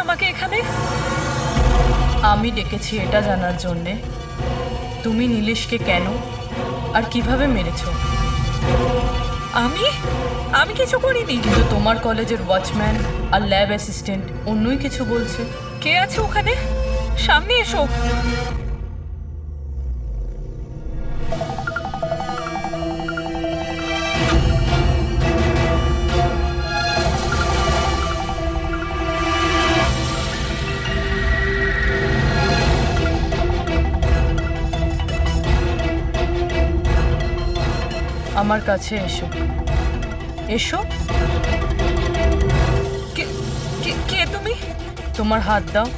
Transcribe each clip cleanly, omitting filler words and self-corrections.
আমাকে এখানে? আমি ডেকেছি এটা জানার জন্যে তুমি নীলেশকে কেন আর কিভাবে মেরেছো। আমি আমি কিছু করিনি। কিন্তু তোমার কলেজের ওয়াচম্যান আর ল্যাব অ্যাসিস্ট্যান্ট অন্যই কিছু বলছে। কে আছে ওখানে? সামনে এসো। আমার কাছে এসো, এসো। কে কে কে তুমি? তোমার হাত দাও।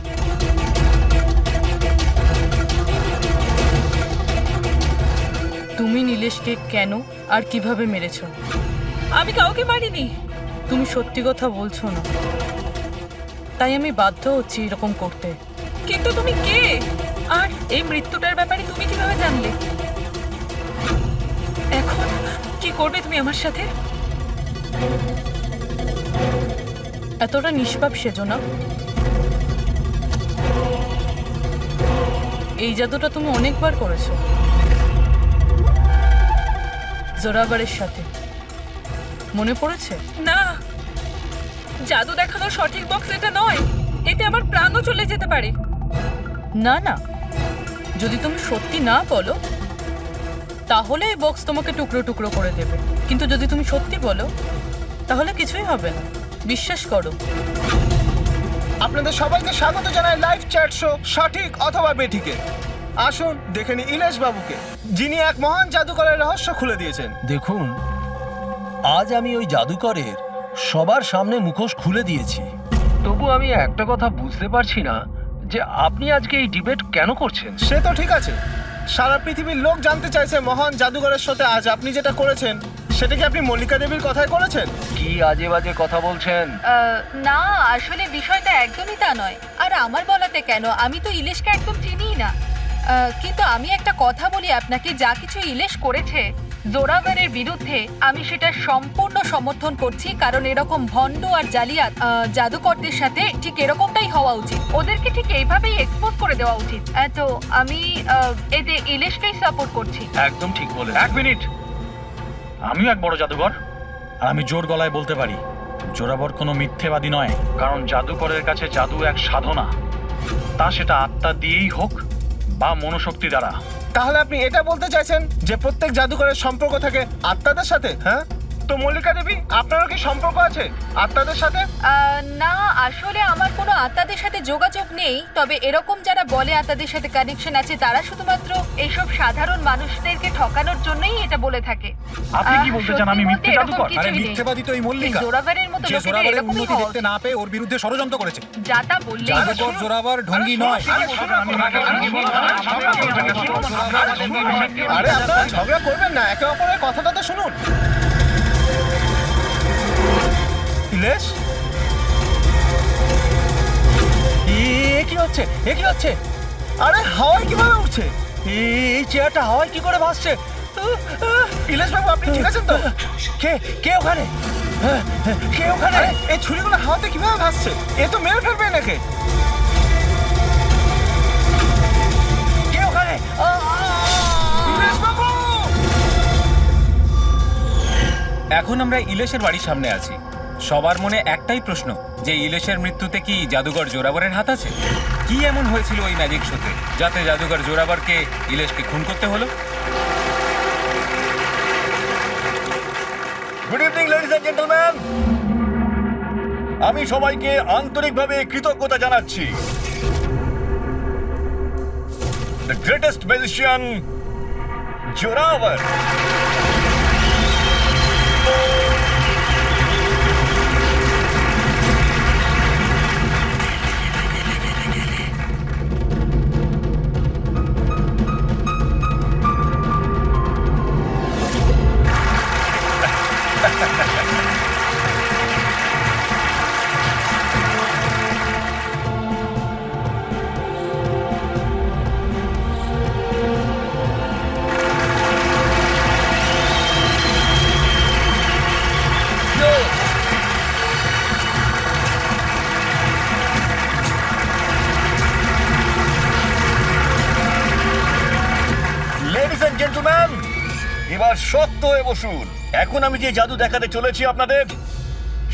তুমি নীলেশকে কেন আর কিভাবে মেরেছো। আমি কাউকে মারিনি। তুমি সত্যি কথা বলছো না, তাই আমি বাধ্য হচ্ছি এরকম করতে। কিন্তু তুমি কে? আর এই মৃত্যুটার ব্যাপারে তুমি কিভাবে জানলে? এখন কি করবে তুমি আমার সাথে? এতটা নিষ্পাপ সেজো না। এই জাদুটা তুমি অনেকবার করেছো জোরাবারের সাথে, মনে পড়েছে? না, জাদু দেখানোর সঠিক বক্স এটা নয়। এতে আমার প্রাণও চলে যেতে পারে। না না, যদি তুমি সত্যি না বলো তাহলে এই বক্স তোমাকে টুকরো টুকরো করে দেবে, কিন্তু যদি তুমি সত্যি বলো তাহলে কিছুই হবে না, বিশ্বাস করো। আপনাদের সবাইকে স্বাগত জানাই লাইভ চ্যাট শো সঠিক অথবা বেঠিকে। আসুন দেখে নি ইলেশ বাবুকে, যিনি এক মহান জাদুকরের রহস্য খুলে দিয়েছেন। দেখুন, আজ আমি ওই জাদুকরের সবার সামনে মুখোশ খুলে দিয়েছি। তবু আমি একটা কথা বুঝতে পারছি না যে আপনি আজকে এই ডিবেট কেন করছেন। সে তো ঠিক আছে, সারা পৃথিবীর লোক জানতে চাইছে মহান জাদুকরের সাথে আজ আপনি যেটা করেছেন সেটা কি আপনি মল্লিকা দেবীর কথাই করেছেন? কি আজে বাজে কথা বলছেন? না, আসলে বিষয়টা একদমই তা নয়। আর আমার বলাতে কেন, আমি তো ইলিশকে একদম চিনিই না। কিন্তু আমি একটা কথা বলি আপনাকে, যা কিছু ইলিশ করেছে জোরাভারের বিরুদ্ধে, আমি সেটা সম্পূর্ণ সমর্থন করছি। কারণ এরকম ভণ্ড আর জালিয়াত জাদুকরদের সাথে ঠিক এরকমটাই হওয়া উচিত। ওদেরকে ঠিক এইভাবেই এক্সপোজ করে দেওয়া উচিত। তো আমি এতে ইলিশকেই সাপোর্ট করছি। একদম ঠিক বলে। এক মিনিট, আমিও এক বড় জাদুকর, আর আমি জোর গলায় বলতে পারি জোরাবর কোনো মিথ্যেবাদী নয়। কারণ জাদুকরের কাছে জাদু এক সাধনা, তা সেটা আত্মা দিয়েই হোক বা মনোশক্তি দ্বারা। তাহলে আপনি এটা বলতে চাইছেন যে প্রত্যেক জাদুকরের সম্পর্ক থাকে আত্মাদের সাথে? হ্যাঁ, তো মল্লিকা দেবী আপনারও কি সম্পর্ক আছে আত্মাদের সাথে? না, আসলে আমার কোনো আত্মাদের সাথে যোগাযোগ নেই। তবে এরকম যারা বলে আত্মাদের সাথে কানেকশন আছে, তারা শুধুমাত্র এইসব সাধারণ মানুষদেরকে ঠকানোর জন্যই এটা বলে থাকে। আপনি কি বলতে চান আমি মিথ্যে জাদুকর? আরে মিথ্যেবাদী তো এই মল্লিকা, জোরাভারের মতো যে লোকেদের জোরাবারের এরকমই উন্নতি হওয়া দেখতে উচিত। না পেয়ে ওর বিরুদ্ধে ষড়যন্ত্র করেছে। যা তা বললেই জাদুকর জোরাবার ঢঙ্গি নয়। আরে আপনারা ঝগড়া করবেন না, একে অপরের কথাটা তো শুনুন। ইলেশ, কি হচ্ছে? এ কি হচ্ছে? আরে হাওয়ায় কিভাবে উঠছে? এই চেয়ারটা হাওয়ায় কি করে ভাসছে? ইলেশ বাবু আপনি ঠিক আছেন তো? কে কে ওখানে? কে ওখানে? আরে এই ছুরিগুলো হাওয়াতে কিভাবে ভাসছে? এ তো মেরে ফেলবে নাকি? কে ওখানে? ইলেশ বাবু! এখন আমরা ইলেশের বাড়ির সামনে আছি। সবার মনে একটাই প্রশ্ন, যে ইলেশের মৃত্যুতে কি জাদুকর জোরাবরের হাত আছে? কি এমন হয়েছিল ওই ম্যাজিক শোতে যাতে জাদুকর জোরাবরকে ইলেশকে খুন করতে হলো? Good evening ladies and gentleman, আমি সবাইকে আন্তরিকভাবে কৃতজ্ঞতা জানাচ্ছি। The greatest magician Zorawar gentleman, এবার শক্ত হয়ে বসুন। এখন আমি যে জাদু দেখাতে চলেছি আপনাদের,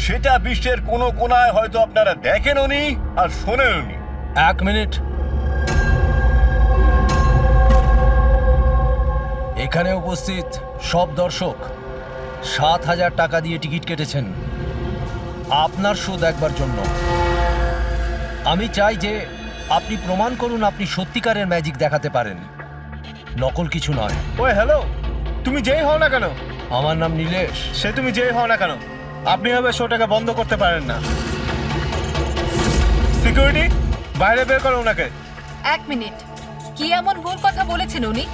সেটা বিশ্বের কোনো কোনায় হয়তো আপনারা দেখেনওনি আর শোনেনওনি। 1 মিনিট। এখানে উপস্থিত সব দর্শক 7,000 টাকা দিয়ে টিকিট কেটেছেন আপনার শো দেখবার জন্য। আমি চাই যে আপনি প্রমাণ করুন আপনি সত্যিকারের ম্যাজিক দেখাতে পারেন, নকল কিছু নয়। ওই হ্যালো, তুমি যেই হও না কেন, আমার নাম নীলেশ। সে তুমি যেই হও না কেন, আপনি হবে শোটাকে বন্ধ করতে পারেন না। সিকিউরিটি, বাইরে বের করো ওনাকে। 1 মিনিট, কি এমন ভুল কথা বলেছেন উনি?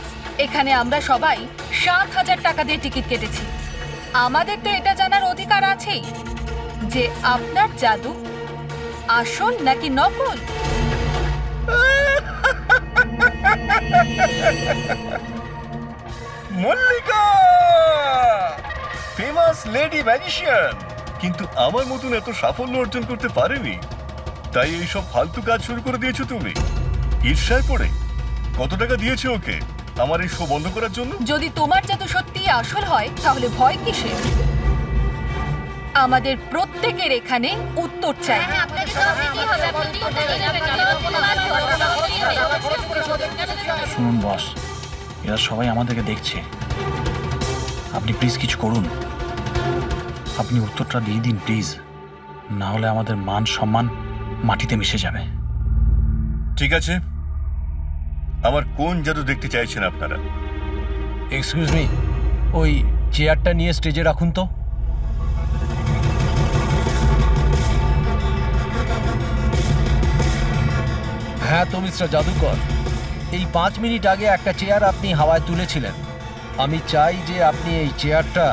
এখানে আমরা সবাই 7,000 টাকা দিয়ে টিকিট কেটেছি। আমাদের তো এটা জানার অধিকার আছেই যে আপনার জাদু আসল নাকি নকল। মল্লিকা, ফেমাস লেডি ম্যাজিশিয়ান, কিন্তু আমার মতন এত সাফল্য অর্জন করতে পারেনি। তাই এইসব ফালতু কাজ শুরু করে দিয়েছো তুমি ঈর্ষায় পড়ে। কত টাকা দিয়েছো ওকে আমার এই শো বন্ধ করার জন্য? যদি তোমার জাদু সত্যি আসল হয় তাহলে ভয় কিসের? আমাদের প্রত্যেকের এখানে উত্তর চাই। শুনুন বস, এরা সবাই আমাদেরকে দেখছে। আপনি প্লিজ কিছু করুন, আপনি উত্তরটা দিয়ে দিন প্লিজ, না হলে আমাদের মান সম্মান মাটিতে মিশে যাবে। ঠিক আছে, আমার কোন জাদু দেখতে চাইছেন আপনারা? এক্সকিউজ মি, ওই চেয়ারটা নিয়ে স্টেজে রাখুন তো। হ্যাঁ তো মিস্টার জাদুকর, এই 5 মিনিট আগে একটা চেয়ার আপনি হাওয়ায় তুলেছিলেন। আমি চাই যে আপনি এই চেয়ারটা,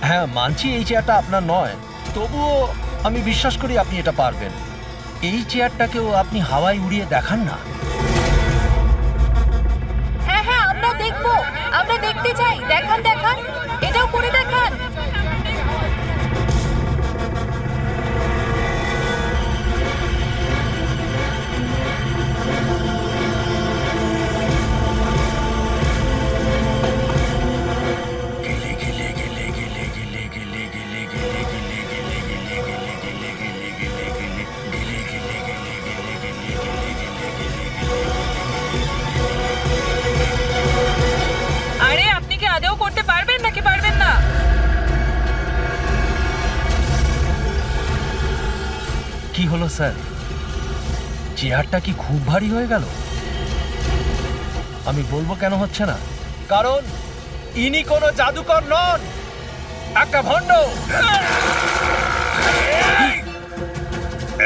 হ্যাঁ মানছি এই চেয়ারটা আপনার নয়, তবুও আমি বিশ্বাস করি আপনি এটা পারবেন। এই চেয়ারটাকেও আপনি হাওয়ায় উড়িয়ে দেখান না। হ্যাঁ হ্যাঁ, আমরা দেখবো, আমরা দেখতে চাই। দেখান দেখান, এটাও করে দেখান। আরে আপনি কি আদৌ করতে পারবেন নাকি পারবেন না? কি হলো স্যার, চেয়ারটা কি খুব ভারী হয়ে গেল? আমি বলবো কেন হচ্ছে না, কারণ ইনি কোনো জাদুকর নন, একটা ভণ্ড।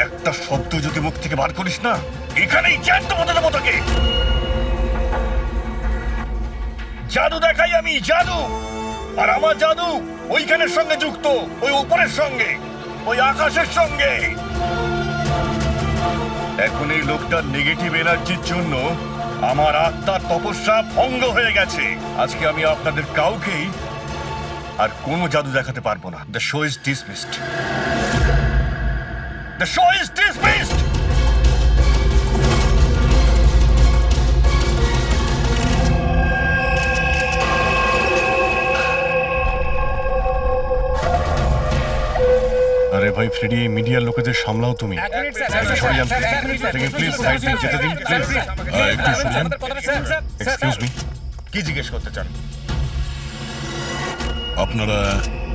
একটা শব্দ যদি মুখ থেকে বার করিস না, এখানেই জ্যান্ত বদলে দেবো তোকে। জাদু দেখাই আমি, জাদু। আর আমার জাদু ওইখানের সঙ্গে যুক্ত, ওই উপরের সঙ্গে, ওই আকাশের সঙ্গে। এখন এই লোকটার নেগেটিভ এনার্জির জন্য আমার আত্মার তপস্যা ভঙ্গ হয়ে গেছে। আজকে আমি আপনাদের কাউকেই আর কোনো জাদু দেখাতে পারবো না। The show is dismissed. The show is dismissed. আরে ভাই ফ্রেডি, মিডিয়ার লোকেদের সামলাও তুমি। সরে যান প্লিজ, সাইড দিয়ে যেতে দিন প্লিজ। একটু সরে যান। এক্সকিউজ মি, কি জিজ্ঞেস করতে চান? আপনারা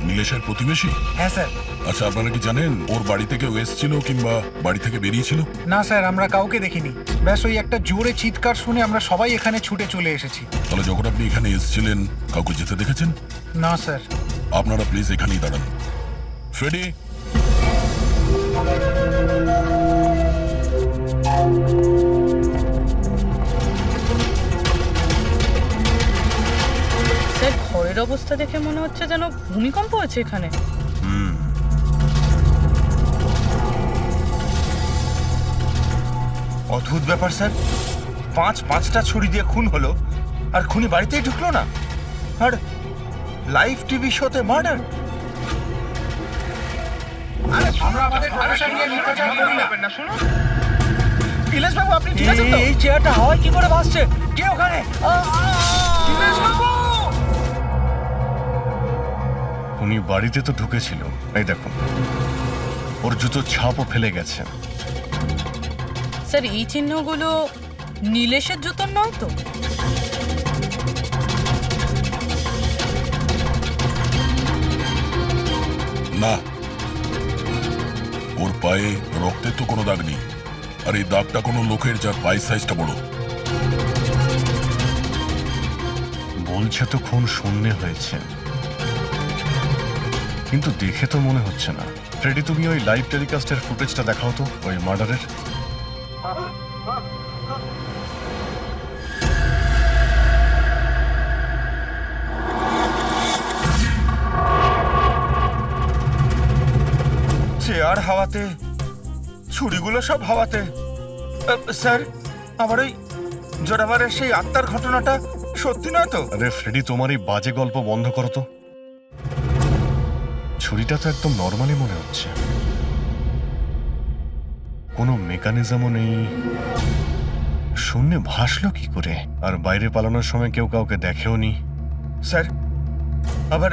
নীলেশের প্রতিবেশী? হ্যাঁ স্যার। আচ্ছা, আপনারা কি জানেন ওর বাড়ি থেকে এসেছিল কিংবা বাড়ি থেকে বেরিয়েছিল? না স্যার, আমরা কাউকে দেখিনি। ব্যাস ওই একটা জোরে চিৎকার শুনে আমরা সবাই এখানে ছুটে চলে এসেছি। তাহলে যখন আপনি এখানে এসেছিলেন কাউকে যেতে দেখেছেন? না স্যার। আপনারা প্লিজ এখানেই দাঁড়ান। ফ্রেডি, স্যার, ঘরের অবস্থা দেখে মনে হচ্ছে যেন ভূমিকম্প হয়েছে এখানে। অদ্ভুত ব্যাপার স্যার, পাঁচটা ছুরি দিয়ে খুন হলো আর খুনি বাড়িতেই ঢুকলো না, আর লাইভ টিভি শোতে মার্ডার। ইলেশ বাবু, আপনি ঠিক আছেন তো? এই চেয়ারটা হাওয়ায় কি করে ভাসছে? কে ওখানে? উনি বাড়িতে তো ঢুকেছিল, এই দেখুন ওর জুতো ছাপও ফেলে গেছে। স্যার এই চিহ্নগুলো নীলেশের জুতোর নয় তো? না, ওর পায়ে রক্তের তো কোনো দাগ নেই। আর এই দাগটা কোনো লোকের যার পায়ের সাইজটা বড়। বলছে তো খুন শূন্যে হয়েছে, কিন্তু দেখে তো মনে হচ্ছে না। ফ্রেডি, তুমি ওই লাইভ টেলিকাস্টের ফুটেজটা দেখাও তো ওই মার্ডারের। চেয়ার হাওয়াতে, ছুরিগুলো সব হাওয়াতে। স্যার, আবার ওই জোরাবারের সেই আত্মার ঘটনাটা সত্যি নয় তো? আরে ফ্রেডি, তোমার এই বাজে গল্প বন্ধ করো তো। ছুরিটা তো একদম নর্মালি মনে হচ্ছে, কোনো মেকানিজমও নেই। শূন্যে ভাসলো কি করে? আর বাইরে পালানোর সময় কেউ কাউকে দেখেও নি। স্যার, আবার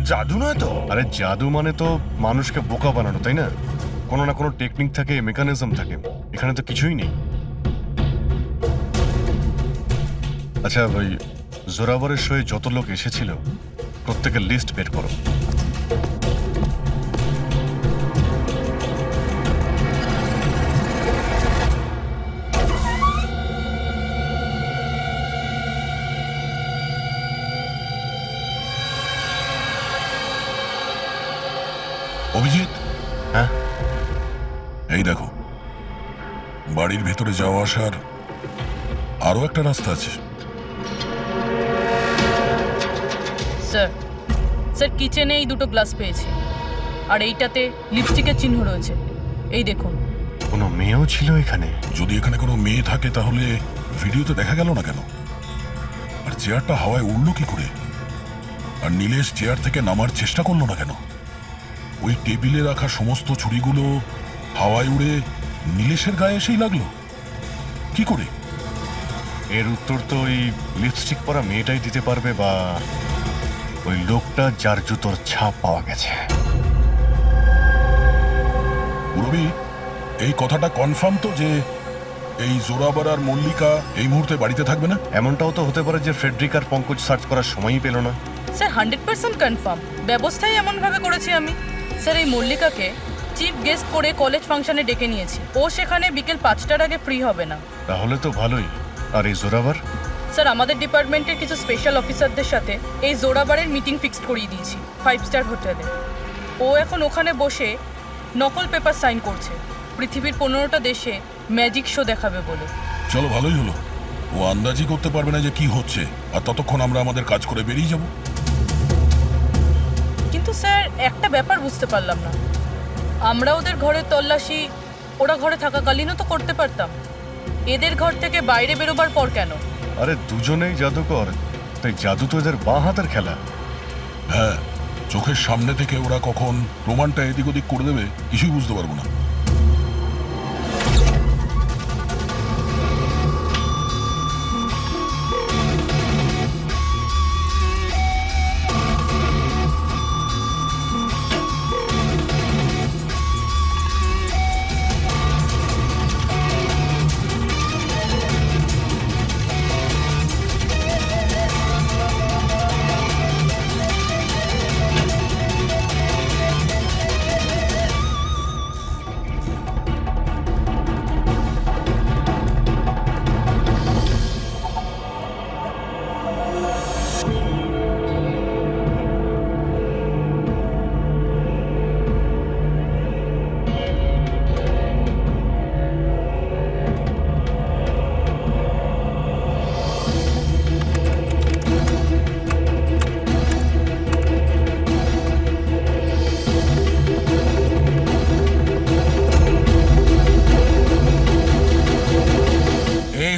জাদু নয় তো? আরে জাদু মানে তো মানুষকে বোকা বানানো, তাই না? কোনো না কোনো টেকনিক থাকে, মেকানিজম থাকে। এখানে তো কিছুই নেই। আচ্ছা, ওই জোরাবরের শোয়ে যত লোক এসেছিল প্রত্যেকের লিস্ট বের করো। অভিজিৎ, হ্যাঁ, এই দেখো, বাড়ির ভেতরে যাওয়া আসার আরো একটা রাস্তা আছে। স্যার স্যার কিচেনে এই দুটো গ্লাস পেয়েছি, আর এইটাতে লিপস্টিকের চিহ্ন রয়েছে। এই দেখুন। কোনো মেয়েও ছিল এখানে? যদি এখানে কোনো মেয়ে থাকে তাহলে ভিডিওতে দেখা গেল না কেন? আর চেয়ারটা হাওয়ায় উড়লো কি করে? আর নীলেশ চেয়ার থেকে নামার চেষ্টা করলো না কেন? ওই টেবিলে রাখা সমস্ত ছুরিগুলো হাওয়ায় উড়ে নীলেশের গায়ে এসেই লাগলো কি করে? এর উত্তর তো ওই লিপস্টিক পরা মেয়েটাই দিতে পারবে, বা ওই লোকটা যার জুতোর ছাপ পাওয়া গেছে। রবি, এই কথাটা কনফার্ম তো যে এই জোরাবার আর মল্লিকা এই মুহূর্তে বাড়িতে থাকবে না? এমনটাও তো হতে পারে যে ফ্রেডরিক আর পঙ্কজ সার্চ করার সময়ই পেল না। Sir 100% confirm. ব্যবস্থাই এমনভাবে করেছি আমি। স্যার এই মল্লিকাকে চিফ গেস্ট করে কলেজ ফাংশনে ডেকে নিয়েছি। ও সেখানে বিকেল 5টার আগে ফ্রি হবে না। তাহলে তো ভালোই। আর এই জোরাবার? স্যার আমাদের ডিপার্টমেন্টের কিছু স্পেশাল অফিসারদের সাথে এই জোরাবারের মিটিং ফিক্সড করিয়ে দিয়েছি 5 স্টার হোটেলে। ও এখন ওখানে বসে নকল পেপার সাইন করছে পৃথিবীর 15টা দেশে ম্যাজিক শো দেখাবে বলে। চলো, ভালোই হলো। ও আন্দাজই করতে পারবে না যে কি হচ্ছে, আর ততক্ষণ আমরা আমাদের কাজ করে বেরিয়ে যাব। কিন্তু স্যার একটা ব্যাপার বুঝতে পারলাম না, আমরা ওদের ঘরের তল্লাশি ওরা ঘরে থাকাকালীনও তো করতে পারতাম। এদের ঘর থেকে বাইরে বেরোবার পর কেন? আরে দুজনেই জাদুকর, তাই জাদু তো এদের বাঁ হাতের খেলা। হ্যাঁ, চোখের সামনে থেকে ওরা কখন প্রমাণটা এদিক ওদিক করে দেবে কিছুই বুঝতে পারবো না।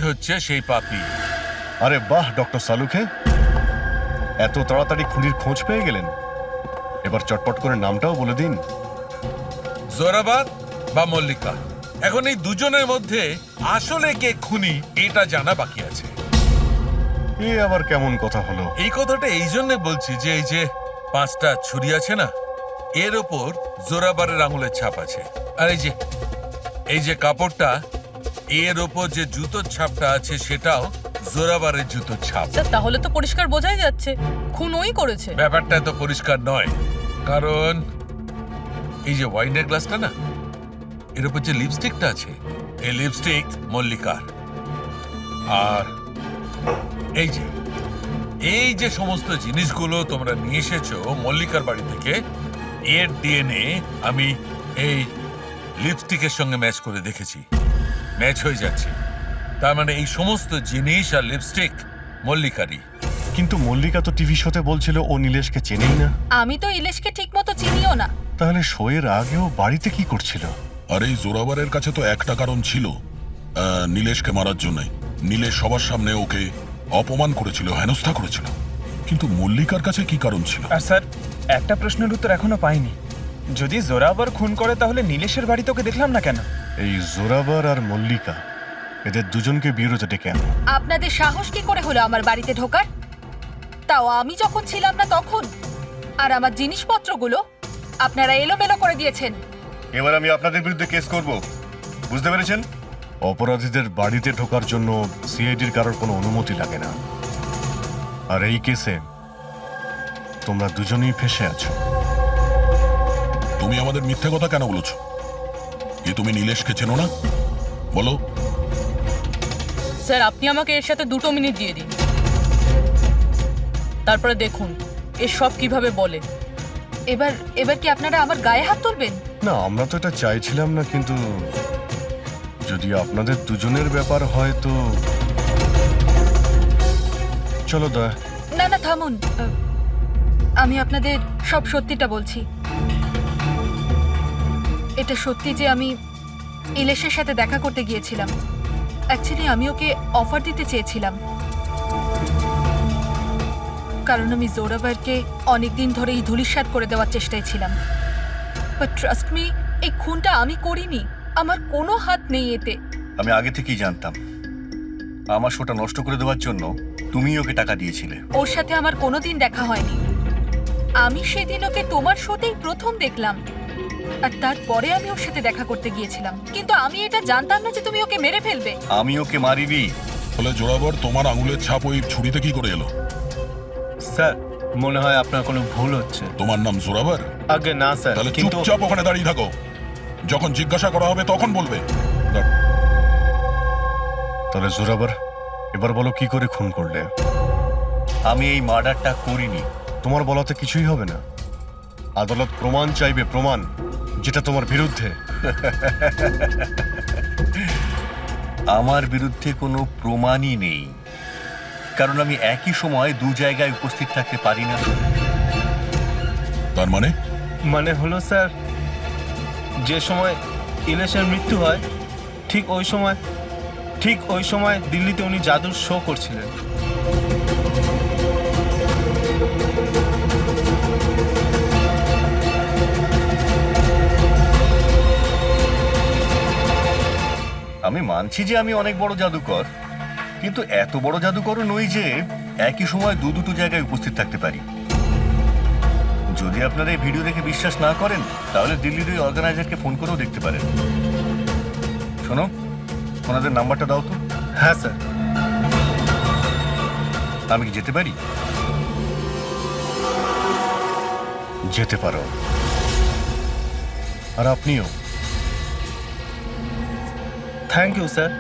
হচ্ছে সেই পাপি। আরে বাহ ডক্টর সালুখে, এত তাড়াতাড়ি খুনির খোঁজ পেয়ে গেলেন। এবার চটপট করে নামটাও বলে দিন। জোরাবাদ বা মল্লিকা, এখন এই দুজনের মধ্যে আসলে কে খুনি এটা জানা বাকি আছে। এ আবার কেমন কথা হলো? এই কথাটা এই জন্য বলছি যে এই যে 5টা ছুরি আছে না, এর ওপর জোরাবারের আঙুলের ছাপ আছে। আর এই যে কাপড়টা, এর ওপর যে জুতোর ছাপটা আছে সেটাও জোরাবারের জুতোর ছাপ। স্যার তাহলে তো পরিষ্কার বোঝাই যাচ্ছে খুন ওই করেছে। ব্যাপারটা তো পরিষ্কার নয়, কারণ এই যে ওয়াইনের গ্লাসটা না, এর উপর যে লিপস্টিকটা আছে, এই লিপস্টিক মল্লিকার। আর এই যে সমস্ত জিনিসগুলো তোমরা নিয়ে এসেছো মল্লিকার বাড়ি থেকে, এর ডিএনএ আমি এই লিপস্টিকের সঙ্গে ম্যাচ করে দেখেছি, ম্যাচ হয়ে যাচ্ছে। তার মানে এই সমস্ত জিনিস আর লিপস্টিক মল্লিকারই। কিন্তু মল্লিকা তো টিভি শোতে বলছিল ও নীলেশকে চেনেই না। আমি তো ইলেশকে ঠিক মতো চিনিও না। তাহলে শোয়ের আগেও বাড়িতে কি করছিল? আর এই জোরাবারের কাছে তো একটা কারণ ছিল, নীলেশকে মারার জন্য। নীলেশ সবার সামনে ওকে অপমান করেছিল, হেনস্থা করেছিল। কিন্তু মল্লিকার কাছে কি কারণ ছিল? আর স্যার, একটা প্রশ্নের উত্তর এখনো পাইনি। যদি জোরাবার খুন করে তাহলে নীলেশের বাড়িতে ওকে দেখলাম না কেন? এই জোরাবার আর মল্লিকা, এদের দুজনকে বিরোধে ডেকে আনো। আপনাদের সাহস কি করে হলো আমার বাড়িতে ঢোকার? তাও আমি যখন ছিলাম না তখন। আর আমার জিনিসপত্রগুলো আপনারা এলোমেলো করে দিয়েছেন। এবার আমি আপনাদের বিরুদ্ধে কেস করব, বুঝতে পেরেছেন? অপরাধীদের বাড়িতে ঢোকার জন্য সিআইডির কারোর কোনো অনুমতি লাগে না। আর এই কেসে তোমরা দুজনেই ফেঁসে আছো। তুমি আমাদের মিথ্যে কথা কেন বলেছ? কি তুমি নীলেশকে চেনো না? বলো। স্যার আপনি আমাকে এর সাথে 2 মিনিট দিয়ে দিন, তারপরে দেখুন এর সব কিভাবে বলে। এবার কি আপনারা আমার গায়ে হাত তুলবেন? না, আমরা তো এটা চাইছিলাম না, কিন্তু যদি আপনাদের দুজনের ব্যাপার হয় তো চলো দয়া। না না থামুন, আমি আপনাদের সব সত্যিটা বলছি। এটা সত্যি যে আমি ইলেশের সাথে দেখা করতে গিয়েছিলাম। অ্যাকচুয়ালি আমি ওকে অফার দিতে চেয়েছিলাম, কারণ আমি জোরাবারকে অনেকদিন ধরে এই ধূলিসাৎ করে দেওয়ার চেষ্টায় ছিলাম। বাট ট্রাস্ট মি, এই খুনটা আমি করিনি, আমার কোনো হাত নেই এতে। আমি আগে থেকেই জানতাম আমার শোটা নষ্ট করে দেওয়ার জন্য তুমি ওকে টাকা দিয়েছিলে। ওর সাথে আমার কোনোদিন দেখা হয়নি। আমি সেদিন ওকে তোমার শোতেই প্রথম দেখলাম, আর তারপরে আমি ওর সাথে দেখা করতে গিয়েছিলাম। কিন্তু আমি এটা জানতাম না যে তুমি ওকে মেরে ফেলবে। আমি ওকে মারিনি। বলে জোরাবর তোমার আঙুলের ছাপ ওই ছুরিতে কি করে এলো? স্যার মনে হয় আপনার কোনো ভুল হচ্ছে। তোমার নাম জোরাবর? আগে না স্যার, তাহলে কিন্তু চুপচাপ ওখানে দাঁড়িয়ে থাকো, যখন জিজ্ঞাসা করা হবে তখন বলবে। তাহলে জোরাবর, এবার বলো কি করে খুন করলে? আমি এই মার্ডারটা করিনি। তোমার বলাতে কিছুই হবে না। আদালত প্রমাণ চাইবে, প্রমাণ যেটা তোমার বিরুদ্ধে। আমার বিরুদ্ধে কোনো প্রমাণই নেই, কারণ আমি একই সময় 2 জায়গায় উপস্থিত থাকতে পারি না। তার মানে? মানে হলো স্যার, যে সময় ইলেশের মৃত্যু হয় ঠিক ওই সময় দিল্লিতে উনি জাদুর শো করছিলেন। আমি মানছি যে আমি অনেক বড় জাদুকর, কিন্তু এত বড় জাদুকরও নই যে একই সময় 2 জায়গায় উপস্থিত থাকতে পারি। যদি আপনারা এই ভিডিও দেখে বিশ্বাস না করেন, তাহলে দিল্লির ওই অর্গানাইজারকে ফোন করেও দেখতে পারেন। শোনো, ওনাদের নাম্বারটা দাও তো। হ্যাঁ স্যার। আমি কি যেতে পারি? যেতে পারো। আর আপনিও। Thank you sir.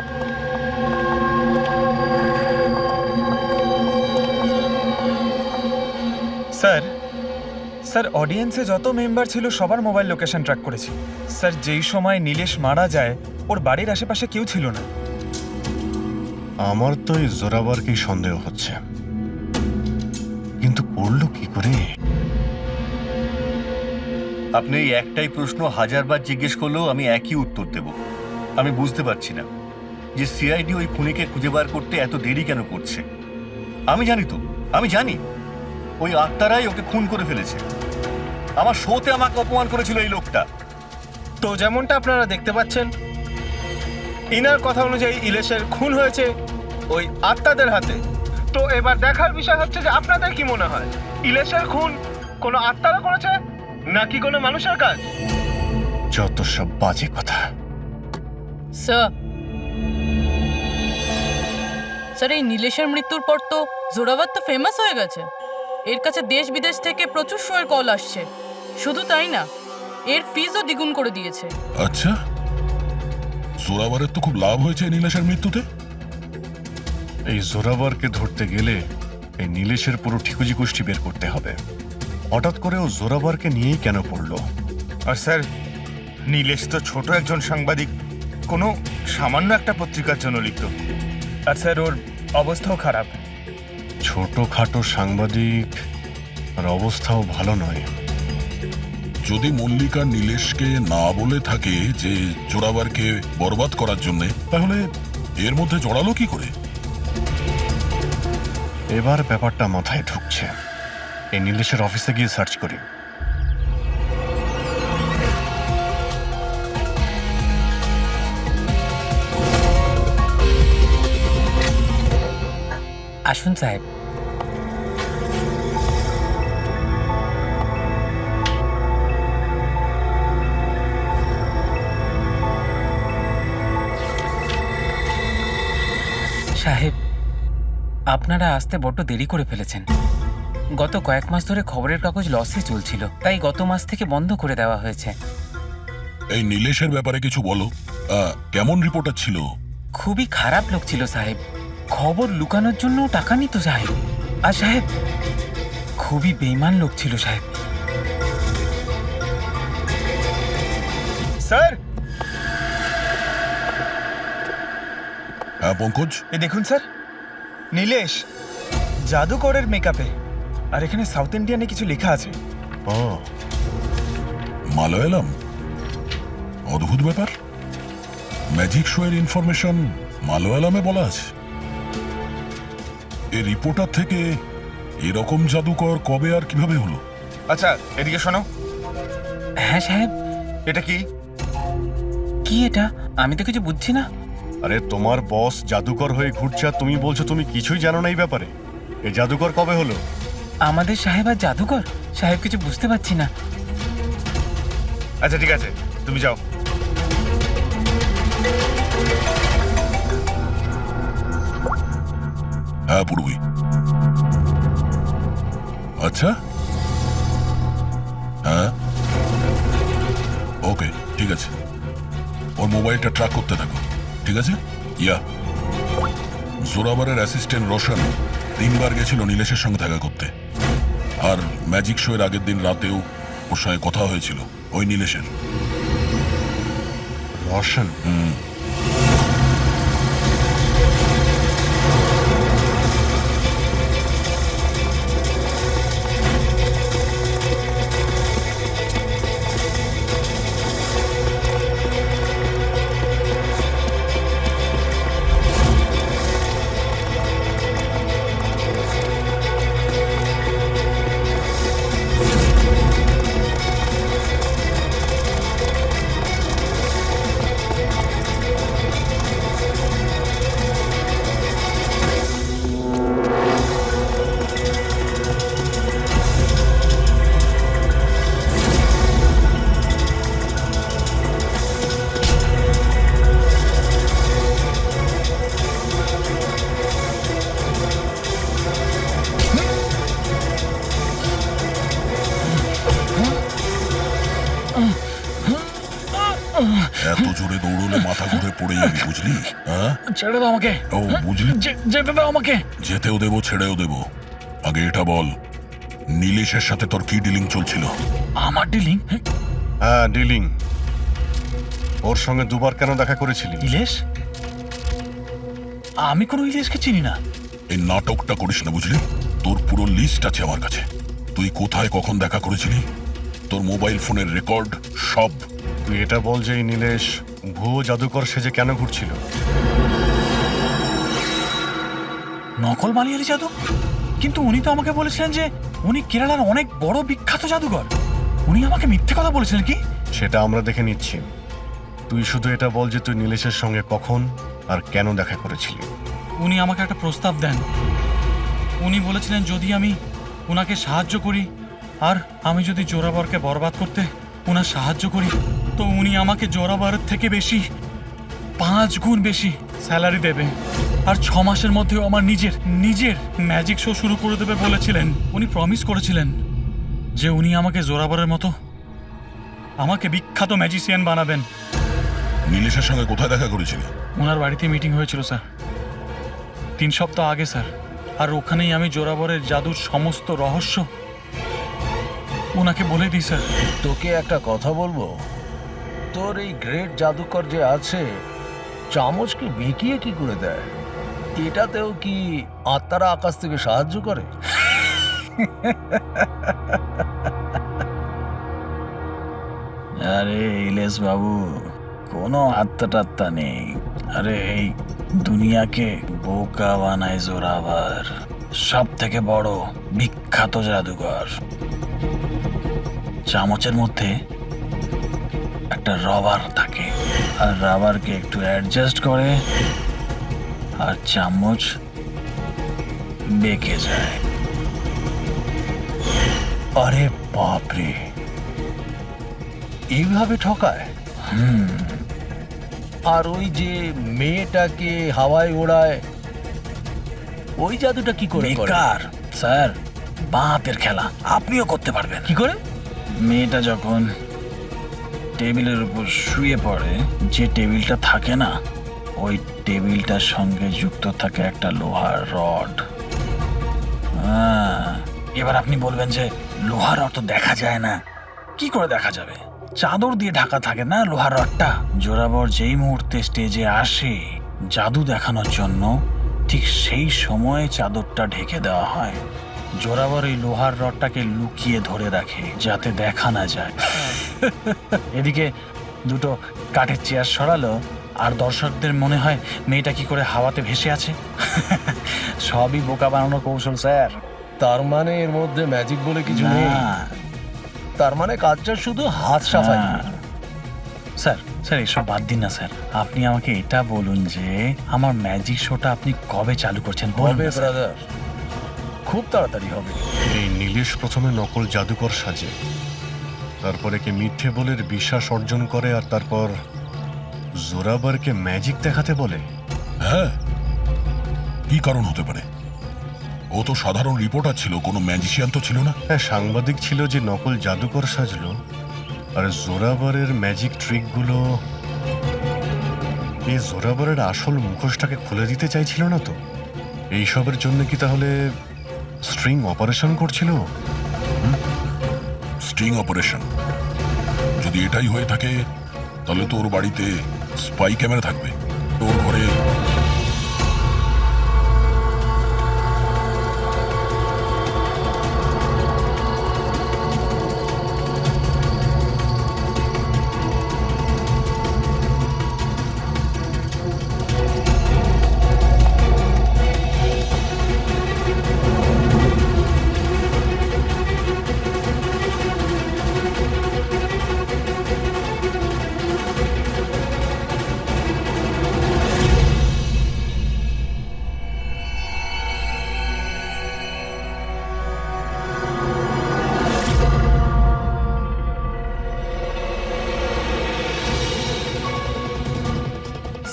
স্যার অডিয়েন্সে যত মেম্বার ছিল সবার মোবাইল লোকেশন ট্র্যাক করেছি। স্যার যেই সময় নীলেশ মারা যায় ওর বাড়ির আশেপাশে কেউ ছিল না। আমার তো এই জোরাবারকেই সন্দেহ হচ্ছে, কিন্তু করলো কি করে? আপনি এই একটাই প্রশ্ন 1000বার জিজ্ঞেস করলেও আমি একই উত্তর দেব। আমি বুঝতে পারছি না যে সিআইডি ওই খুনিকে খুঁজে বার করতে এত দেরি কেন করছে। আমি জানি তো, আমি জানি ওই আত্মারাই ওকে খুন করে ফেলেছে। আমার শোতে আমাকে অপমান করেছিল এই লোকটা। তো যেমনটা আপনারা দেখতে পাচ্ছেন, ইনার কথা অনুযায়ী ইলেশের খুন হয়েছে ওই আত্মাদের হাতে। তো এবার দেখার বিষয় হচ্ছে যে আপনাদের কি মনে হয় ইলেশের খুন কোনো আত্মারা করেছে নাকি কোনো মানুষের কাজ? যত সব বাজে কথা। স্যার স্যার এই নীলেশের মৃত্যুর পর তো জোরাবার তো ফেমাস হয়ে গেছে। এর কাছে দেশ বিদেশ থেকে প্রচুর শোয়ের কল আসছে। শুধু তাই না, এর ফিজও দ্বিগুণ করে দিয়েছে। আচ্ছা, জোরাবারের তো খুব লাভ হয়েছে এই নীলেশের মৃত্যুতে। এই জোরাবারকে ধরতে গেলে এই নীলেশের পুরো ঠিকুজি গোষ্ঠী বের করতে হবে। হঠাৎ করে ও জোরাবারকে নিয়েই কেন পড়লো? আর স্যার, নীলেশ তো ছোট একজন সাংবাদিক, কোনো সামান্য একটা পত্রিকার জন্য লিখত। আর স্যার, ওর অবস্থাও খারাপ। ছোটখাটো সাংবাদিক আর অবস্থাও ভালো নয়। যদি মল্লিকা নীলেশকে না বলে থাকে যে জোরাবারকে বরবাদ করার জন্য, তাহলে এর মধ্যে জড়ালো কি করে? এবার ব্যাপারটা মাথায় ঢুকছে। এই নীলেশের অফিসে গিয়ে সার্চ করি। আসুন সাহেব। সাহেব, আপনারা আসতে বড্ড দেরি করে ফেলেছেন। গত কয়েক মাস ধরে খবরের কাগজ লসে চলছিল, তাই গত মাস থেকে বন্ধ করে দেওয়া হয়েছে। এই নীলেশের ব্যাপারে কিছু বলো। কেমন রিপোর্টার ছিল? খুবই খারাপ লোক ছিল সাহেব। খবর লুকানোর জন্য টাকা নিত সাহেব। আর সাহেব, খুবই বেইমান লোক ছিল সাহেব। স্যার, হ্যাঁ পঙ্কজ, এই দেখুন স্যার, নীলেশ জাদুকরের মেকআপে, আর এখানে সাউথ ইন্ডিয়ানে কিছু লেখা আছে। ও, মালয়ালম। অদ্ভুত ব্যাপার, ম্যাজিক শো এর ইনফরমেশন মালয়ালমে বলা আছে। এই রিপোর্টার থেকে এরকম জাদুকর কবে আর কিভাবে হলো? আচ্ছা, এদিকে শোনো। হ্যাঁ সাহেব। এটা কি? কি এটা? আমি তো কিছু বুঝছি না। আরে তোমার বস জাদুকর হয়ে ঘুরছে আর তুমি বলছো তুমি কিছুই জানো না এই ব্যাপারে। এই জাদুকর কবে হলো? আমাদের সাহেব আর জাদুকর? সাহেব, কিছু বুঝতে পারছি না। আচ্ছা ঠিক আছে, তুমি যাও। হ্যাঁ পূর্বী। আচ্ছা, হ্যাঁ ওকে, ঠিক আছে। ওর মোবাইলটা ট্র্যাক করতে থাকো, ঠিক আছে? ইয়া, জোরাবারের অ্যাসিস্ট্যান্ট রোশন 3 বার গেছিল নীলেশের সঙ্গে দেখা করতে। আর ম্যাজিক শো এর আগের দিন রাতেও ওর সঙ্গে কথা হয়েছিল ওই নীলেশের। রোশন? এত জোরে দৌড়লে মাথা ঘুরে পড়ে যাবি, বুঝলি? হ্যাঁ, ছেড়ে দাও আমাকে। ও বুঝলি, যেতে দাও আমাকে। যেতেও দেবো ছেড়েও দেবো। আগে এটা বল, নীলেশের সাথে তোর কি ডিলিং চলছিল? আমার ডিলিং? হ্যাঁ, ডিলিং। ওর সঙ্গে 2 বার কেন দেখা করেছিলি? ইলেশ? আমি কোনো ইলেশকে চিনি না। এই নাটকটা করিস না, বুঝলি? তোর পুরো লিস্ট আছে আমার কাছে। তুই কোথায় কখন দেখা করেছিলি, তোর মোবাইল ফোনের রেকর্ড সব। তুই এটা বল যে এই নীলেশ ভুয়ো জাদুকর সেজে কেন ঘুরছিল? নকল মালিয়ালি জাদু? কিন্তু উনি তো আমাকে বলেছিলেন যে উনি কেরালার অনেক বড় বিখ্যাত জাদুকর। উনি আমাকে মিথ্যে কথা বলেছিলেন কি? সেটা আমরা দেখে নিচ্ছি। তুই শুধু এটা বল যে তুই নীলেশের সঙ্গে কখন আর কেন দেখা করেছিলি। উনি আমাকে একটা প্রস্তাব দেন উনি বলেছিলেন যদি আমি ওনাকে সাহায্য করি আর আমি যদি জোরাবরকে বরবাদ করতে ওনার সাহায্য করি তো উনি আমাকে জোরাবরের থেকে বেশি 5 গুণ বেশি স্যালারি দেবে আর 6 মাসের মধ্যেও আমার নিজের ম্যাজিক শো শুরু করে দেবে বলেছিলেন। উনি প্রমিস করেছিলেন যে উনি আমাকে জোরাবরের মতো আমাকে বিখ্যাত ম্যাজিশিয়ান বানাবেন। নীলেশের সঙ্গে কোথায় দেখা করেছিলি? ওনার বাড়িতে মিটিং হয়েছিল স্যার 3 সপ্তাহ আগে স্যার। আর ওখানেই আমি জোরাবরের জাদুর সমস্ত রহস্য ওনাকে বলে দিই স্যার। তোকে একটা কথা বলবো, তোর এই গ্রেট জাদুকর যে আছে চামচকে বেঁকিয়ে কি করে দেয়? এটাতেও কি আত্মারা আকাশ থেকে সাহায্য করে? আরে ইলেশ বাবু, কোনো আত্মা নেই। আরে এই দুনিয়াকে বোকা বানায় জোরাবার, সব থেকে বড় বিখ্যাত জাদুকর। চামচের মধ্যে একটা রবার থাকে আর রাবারকে একটু অ্যাডজাস্ট করে আর চামচ বেঁকে যায়। আরে বাপরে, এইভাবে ঠকায়? আর ওই যে মেয়েটাকে হাওয়ায় ওড়ায়, ওই জাদুটা কি করে করে? বেকার স্যার, বাপের খেলা। আপনিও করতে পারবেন। কি করে? মেয়েটা যখন টেবিলের উপর শুয়ে পড়ে, যে টেবিলটা থাকে না, ওই টেবিলটার সঙ্গে যুক্ত থাকে একটা লোহার রড। এবার আপনি বলবেন যে লোহার রড তো দেখা যায় না। কি করে দেখা যাবে? চাদর দিয়ে ঢাকা থাকে না লোহার রডটা। জোরাবর যেই মুহূর্তে স্টেজে আসে জাদু দেখানোর জন্য, ঠিক সেই সময়ে চাদরটা ঢেকে দেওয়া হয়। জোরাবর এই লোহার রডটাকে লুকিয়ে ধরে রাখে যাতে দেখা না যায়। এদিকে দুটো কাঠের চেয়ার সরালো আর দর্শকদের মনে হয় মেয়েটা কি করে হাওয়াতে ভেসে আছে। সবই বোকা বানানোর কৌশল স্যার। তার মানে এর মধ্যে ম্যাজিক বলে কিছু নেই? না। তার মানে কাজটা শুধু হাত সাফাই। স্যার স্যার এসব বাদ দিন না স্যার। আপনি আমাকে এটা বলুন যে আমার ম্যাজিক শোটা আপনি কবে চালু করছেন? হবে ব্রাদার, খুব তাড়াতাড়ি হবে। এই নীলেশ প্রথমে নকল জাদুকর সাজে, তারপরে কি মিথ্যে বলে বিশ্বাস অর্জন করে, আর তারপর জোরাবারকে ম্যাজিক দেখাতে বলে। হ্যাঁ, কি কারণ হতে পারে? ও তো সাধারণ রিপোর্টার ছিল, কোনো ম্যাজিশিয়ান তো ছিল না। হ্যাঁ, সাংবাদিক ছিল যে নকল জাদুকর সাজলো, আর জোরাবারের ম্যাজিক ট্রিকগুলো এই জোরাবারের আসল মুখোশটাকে খুলে দিতে চাইছিল না তো? এইসবের জন্য কি তাহলে স্ট্রিং অপারেশন করছিল? Sting operation? যদি এটাই হয়ে থাকে তাহলে তো ওর বাড়িতে স্পাই ক্যামেরা থাকবে। ওর ঘরে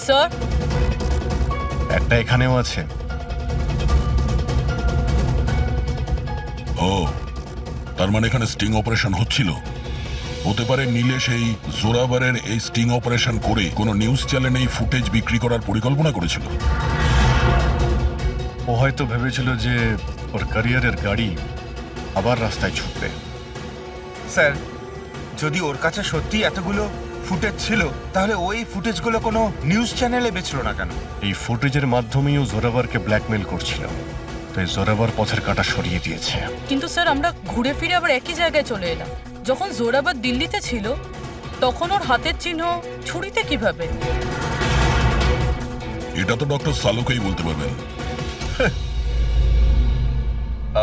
স্যার, একটা এখানেও আছে। ও, তার মানে এখানে স্টিং অপারেশন হচ্ছিল। হতে পারে নীলেশ এই জোরাবারের এই স্টিং অপারেশন করে কোনো নিউজ চ্যানেলে এই ফুটেজ বিক্রি করার পরিকল্পনা করেছিল। ও হয়তো ভেবেছিল যে ওর ক্যারিয়ারের গাড়ি আবার রাস্তায় ছুটবে। স্যার, যদি ওর কাছে সত্যি এতগুলো ফুটেজ ছিল তাহলে ওই ফুটেজগুলো কোনো নিউজ চ্যানেলে বেচলো না কেন? এই ফুটেজের মাধ্যমেই ও জোরাবারকে ব্ল্যাকমেল করছিল, তাই জোরাবার পথের কাঁটা সরিয়ে দিয়েছে। কিন্তু স্যার আমরা ঘুরে ফিরে আবার একই জায়গায় চলে এলাম। যখন জোরাবার দিল্লিতে ছিল তখন ওর হাতের চিহ্ন ছুরিতে কিভাবে? এটা তো ডক্টর সালুকেই বলতে পারবেন।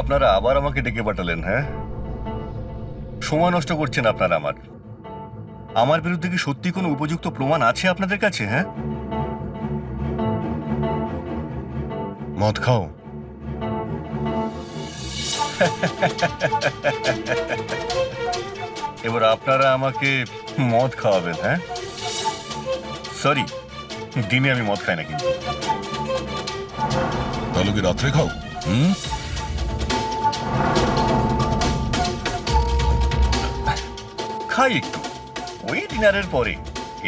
আপনারা আবার আমাকে ডেকে পাঠালেন? হ্যাঁ, সময় নষ্ট করছেন আপনারা। আমার বিরুদ্ধে কি সত্যি কোনো উপযুক্ত প্রমাণ আছে আপনাদের কাছে? হ্যাঁ, মদ খাও। এবার আপনারা আমাকে মদ খাওয়াবেন, হ্যাঁ? সরি, দিনে আমি মদ খাই না কিন্তু। তাহলে কি রাত্রে খাও? হুম? খাই একটু, ওই ডিনারের পরে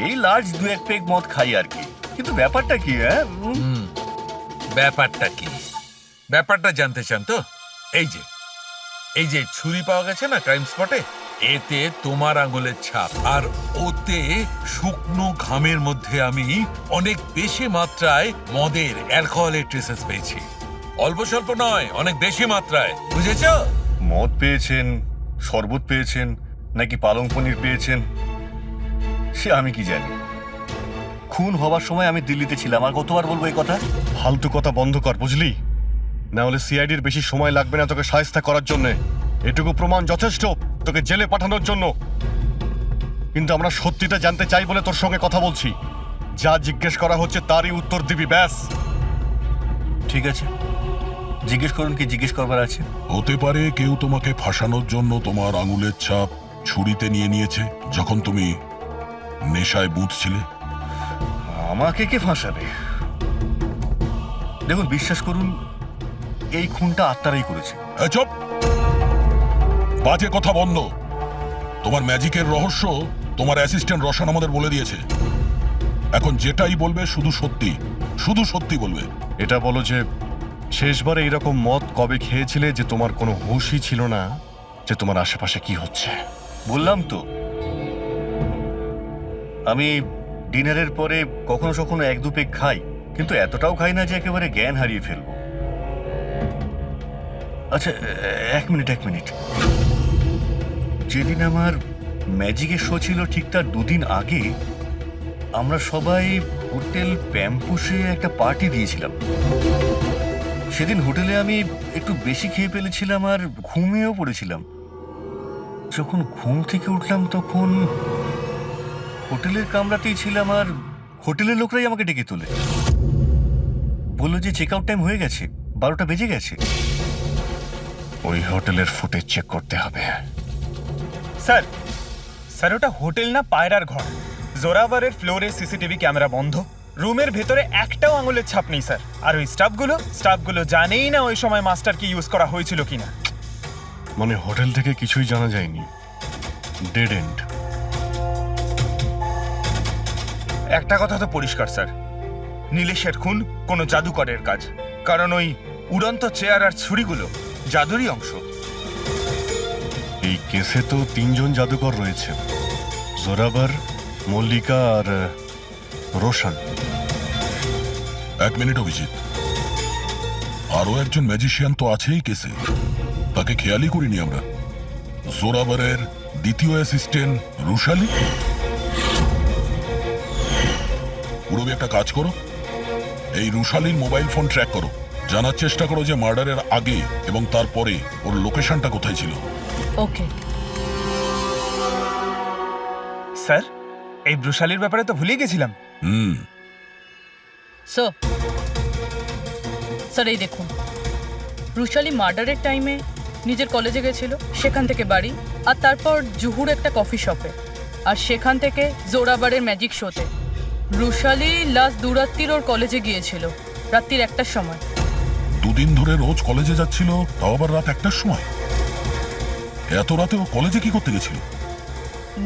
এই লার্জ 2-1 পেগ মদ খাই আর কি। কিন্তু ব্যাপারটা কি, হ্যাঁ? ব্যাপারটা কি? ব্যাপারটা জানতে চান তো? এই যে ছুরি পাওয়া গেছে না ক্রাইম স্পটে, এতে তোমার আঙুলের ছাপ, আর ওতে শুকনো ঘামের মধ্যে আমি অনেক বেশি মাত্রায় মদের, অ্যালকোহলের ট্রেসেস পেয়েছি। অল্প স্বল্প নয়, অনেক বেশি মাত্রায়, বুঝেছো? মদ পেয়েছেন, শরবত পেয়েছেন, নাকি পালং পনির পেয়েছেন সে আমি কি জানি। খুন হবার সময় আমি দিল্লিতে ছিলাম, আর কতবার বলবো এই কথা? ফালতু কথা বন্ধ কর, বুঝলি? না হলে সিআইডির বেশি সময় লাগবে না তোকে শায়েস্তা করার জন্য। এটুকু প্রমাণ যথেষ্ট তোকে জেলে পাঠানোর জন্য। কিন্তু আমরা সত্যিটা জানতে চাই বলে তোর সঙ্গে কথা বলছি। যা জিজ্ঞেস করা হচ্ছে তারই উত্তর দিবি, ব্যাস। ঠিক আছে, জিজ্ঞেস করুন কি জিজ্ঞেস করবার আছে। হতে পারে কেউ তোমাকে ফাঁসানোর জন্য তোমার আঙুলের ছাপ ছুরিতে নিয়ে নিয়েছে যখন তুমি নেশায় বুঝছিলে। আমাকে কে ফাঁসাবে? দেখুন, বিশ্বাস করুন, এই খুনটা আত্মারাই করেছে। চুপ! বাজে কথা বন্ধ। তোমার ম্যাজিকের রহস্য তোমার অ্যাসিস্ট্যান্ট রশন আমাদের বলে দিয়েছে। এখন যেটাই বলবে শুধু সত্যি বলবে। এটা বলো যে শেষবারে এরকম মদ কবে খেয়েছিলে যে তোমার কোনো হুঁশই ছিল না যে তোমার আশেপাশে কি হচ্ছে। বললাম তো, আমি ডিনারের পরে কখনো কখনো 1-2 পেগ খাই, কিন্তু এতটাও খাই না যে একেবারে জ্ঞান হারিয়ে ফেলবো। আচ্ছা, এক মিনিট। যেদিন আমার ম্যাজিকের শো ছিল ঠিক তার 2 দিন আগে আমরা সবাই হোটেল প্যাম্পুসে একটা পার্টি দিয়েছিলাম। সেদিন হোটেলে আমি একটু বেশি খেয়ে ফেলেছিলাম আর ঘুমিয়েও পড়েছিলাম। যখন ঘুম থেকে উঠলাম তখন হোটেলের কামরাতেই ছিলাম, আর হোটেলের লোকরাই আমাকে ডেকে তোলে। বললো যে চেক আউট টাইম হয়ে গেছে, 12টা বেজে গেছে। ওই হোটেলের ফুটেজ চেক করতে হবে। স্যার ওটা হোটেল না, পায়রার ঘর। জোরাভারের ফ্লোরে সিসিটিভি ক্যামেরা বন্ধ, রুমের ভেতরে একটাও আঙুলের ছাপ নেই স্যার। আর ওই স্টাফগুলো জানেই না ওই সময় মাস্টারকে ইউজ করা হয়েছিল কিনা। মানে হোটেল থেকে কিছুই জানা যায়নি, ডেড এন্ড। একটা কথা তো পরিষ্কার স্যার, নীলেশের খুন কোনো জাদুকরের কাজ, কারণ ওই উড়ন্ত চেয়ার আর ছুরিগুলো জাদুরই অংশ। এই কেসে তো 3 জন জাদুকর রয়েছে, জোরাবার, মল্লিকা আর রোশন। 1 মিনিট অভিজিৎ, আরো একজন ম্যাজিশিয়ান তো আছেই কেসে, তাকে খেয়ালই করিনি আমরা। জোরাবারের দ্বিতীয় অ্যাসিস্ট্যান্ট রুশালি। পুরবি একটা কাজ করো, এই রুশালির মোবাইল ফোন ট্র্যাক করো, জানার চেষ্টা করো যে মার্ডারের আগে এবং তারপরে ওর লোকেশনটা কোথায় ছিল। ওকে স্যার, এই ব্রুশালির ব্যাপারে তো ভুলেই গেছিলাম। স্যার এই দেখুন, রুশালি মার্ডারের টাইমে নিজের কলেজে গেছিল, সেখান থেকে বাড়ি, আর তারপর জুহুর একটা কফি শপে, আর সেখান থেকে জোরাবারের ম্যাজিক শোতে। রুশালি লাস্ট 2 রাত্রির ওর কলেজে গিয়েছিল, রাত্রির 1টার সময়। 2 দিন ধরে রোজ কলেজে যাচ্ছিল, তাও আবার রাত 1টার সময়? এত রাতে ও কলেজে কি করতে গেছিল?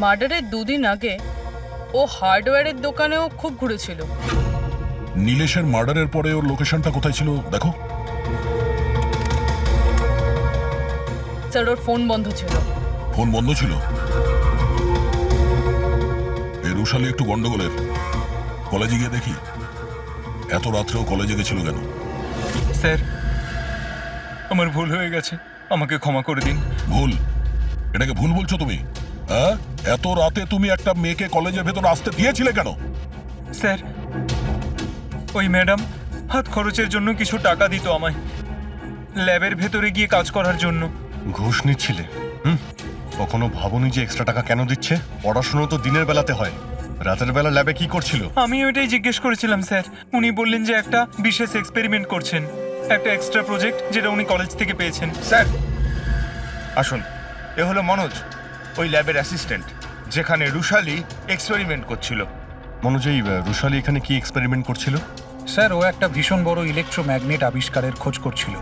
মার্ডারের 2 দিন আগে ও হার্ডওয়্যারের দোকানেও খুব ঘুরেছিল। নীলেশের মার্ডারের পরে ওর লোকেশনটা কোথায় ছিল দেখো। স্যার ওর ফোন বন্ধ ছিল। ফোন বন্ধ ছিল? এই রুশালি একটু গন্ডগোলের, কলেজে গিয়ে দেখি। এত রাত্রেও কলেজে গেছিল কেন? স্যার, আমার ভুল হয়ে গেছে, আমাকে ক্ষমা করে দিন। ভুল? এটাকে ভুল বলছো তুমি? হ্যাঁ, এত রাতে তুমি একটা মেয়েকে কলেজের ভেতর আসতে দিয়েছিলে কেন? স্যার, ওই ম্যাডাম হাত খরচের জন্য কিছু টাকা দিত আমায়, ল্যাবের ভেতরে গিয়ে কাজ করার জন্য। ঘুষ নিচ্ছিলে? কখনো ভাবনি যে এক্সট্রা টাকা কেন দিচ্ছে? পড়াশোনা তো দিনের বেলাতে হয়, রাতের বেলা ল্যাবে কি করছিল? আমি ওইটাই জিজ্ঞেস করেছিলাম স্যার। উনি বললেন যে একটা বিশেষ এক্সপেরিমেন্ট করছেন, একটা এক্সট্রা প্রজেক্ট যেটা উনি কলেজ থেকে পেয়েছেন। স্যার, আসুন, এ হলো মনোজ, ওই ল্যাবের অ্যাসিস্ট্যান্ট, যেখানে রুশালি এক্সপেরিমেন্ট করছিল। মনোজ, এই রুশালি এখানে কি এক্সপেরিমেন্ট করছিল? স্যার, ও একটা ভীষণ বড় ইলেকট্রোম্যাগনেট আবিষ্কারের খোঁজ করছিল।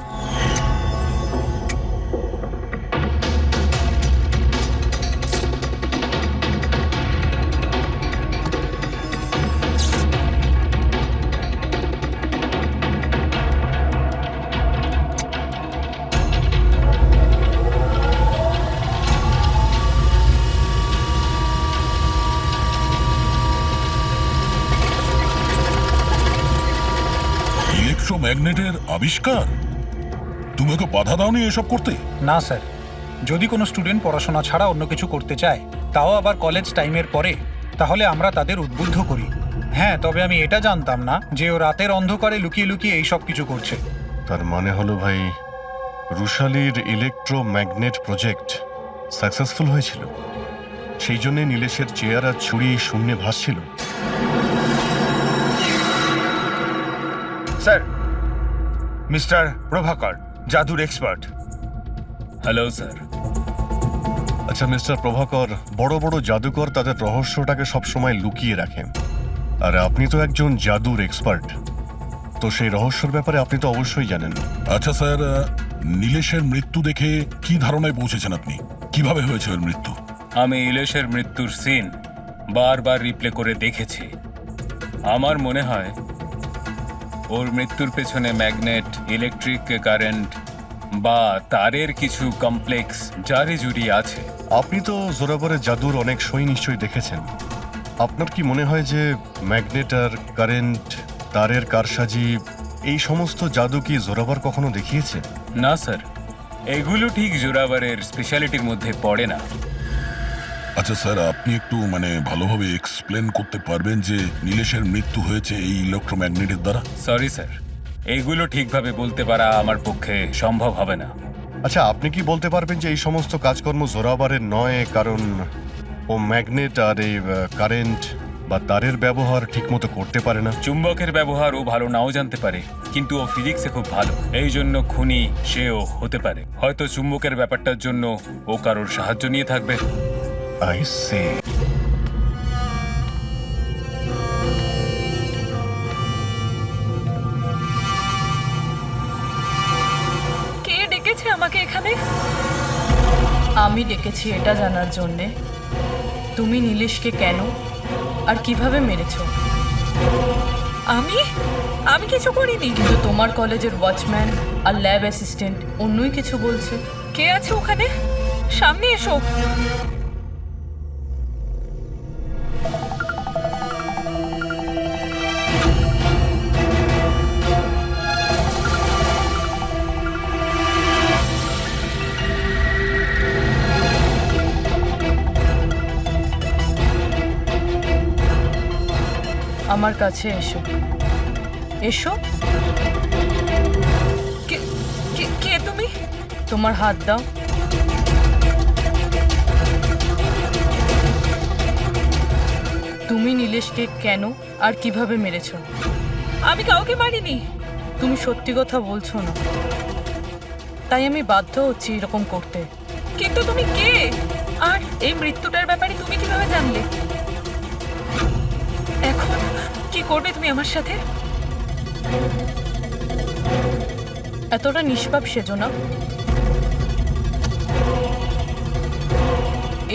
ইলেকট্রোম্যাগনেটের আবিষ্কার? তুমি ওকে বাধা দাওনি এসব করতে? না স্যার, যদি কোনো স্টুডেন্ট পড়াশোনা ছাড়া অন্য কিছু করতে চায়, তাও আবার কলেজ টাইমের পরে, তাহলে আমরা তাদের উদ্বুদ্ধ করি। হ্যাঁ, তবে আমি এটা জানতাম না যে ও রাতের অন্ধকারে লুকিয়ে লুকিয়ে এই সব কিছু করছে। তার মানে হলো ভাই, রুশালির ইলেকট্রোম্যাগনেট প্রজেক্ট সাকসেসফুল হয়েছিল, সেই জন্যে নীলেশের চেয়ার আর ছুরি শূন্যে ভাসছিল। স্যার, মিস্টার প্রভাকর, জাদুর এক্সপার্ট। Hello sir. আচ্ছা মিস্টার প্রভাকর, বড় বড় জাদুকর তাদের রহস্যটাকে সবসময় লুকিয়ে রাখেন, আর আপনি তো একজন জাদুর এক্সপার্ট, তো সেই রহস্যের ব্যাপারে আপনি তো অবশ্যই জানেন। আচ্ছা স্যার, নীলেশের মৃত্যু দেখে কি ধারণায় পৌঁছেছেন আপনি? কিভাবে হয়েছে ওর মৃত্যু? আমি ইলেশের মৃত্যুর সিন বারবার রিপ্লে করে দেখেছি। আমার মনে হয় ওর মৃত্যুর পেছনে ম্যাগনেট, ইলেকট্রিক কারেন্ট বা তারের কিছু কমপ্লেক্স জারি জুড়ি আছে। আপনি তো জোরাবরের জাদুর অনেক সই নিশ্চয়ই দেখেছেন। আপনার কি মনে হয় যে ম্যাগনেট আর কারেন্ট, তারের কারসাজি, এই সমস্ত জাদু কি জোরাবর কখনো দেখিয়েছে? না স্যার, এগুলো ঠিক জোরাবারের স্পেশালিটির মধ্যে পড়ে না। আচ্ছা স্যার, আপনি একটু ভালোভাবে এক্সপ্লেন করতে পারবেন যে নীলেশের মৃত্যু হয়েছে এই ইলেকট্রোম্যাগনেটের দ্বারা? সরি স্যার, এগুলো ঠিকভাবে বলতে পারা আমার পক্ষে সম্ভব হবে না। আচ্ছা, আপনি কি বলতে পারবেন যে এই সমস্ত কাজকর্ম জোরাবরের নয়, কারণ ও ম্যাগনেট আর এই কারেন্ট বা তারের ব্যবহার ঠিকমতো করতে পারে না? চুম্বকের ব্যবহার ও ভালো নাও জানতে পারে, কিন্তু ও ফিজিক্সে খুব ভালো, এই জন্য খুনি সেও হতে পারে। হয়তো চুম্বকের ব্যাপারটার জন্য ও কারোর সাহায্য নিয়ে থাকবে। I say. কে ডেকেছে আমাকে এখানে? আমি ডেকেছি এটা জানার জন্যে তুমি নীলেশকে কেন আর কিভাবে মেরেছো। আমি আমি কিছু করিনি। কিন্তু তোমার কলেজের ওয়াচম্যান আর ল্যাব অ্যাসিস্ট্যান্ট অন্যই কিছু বলছে। কে আছে ওখানে? সামনে এসো। আমার কাছে এসো। এসো। কে তুমি? তোমার হাত দাও। তুমি নীলেশকে কেন আর কিভাবে মেরেছো? আমি কাউকে মারিনি। তুমি সত্যি কথা বলছো না, তাই আমি বাধ্য হচ্ছি এরকম করতে। কিন্তু তুমি কে? আর এই মৃত্যুটার ব্যাপারে তুমি কিভাবে জানলে? এখন কি করবে তুমি আমার সাথে? এতটা নিষ্পাপ সেজো না।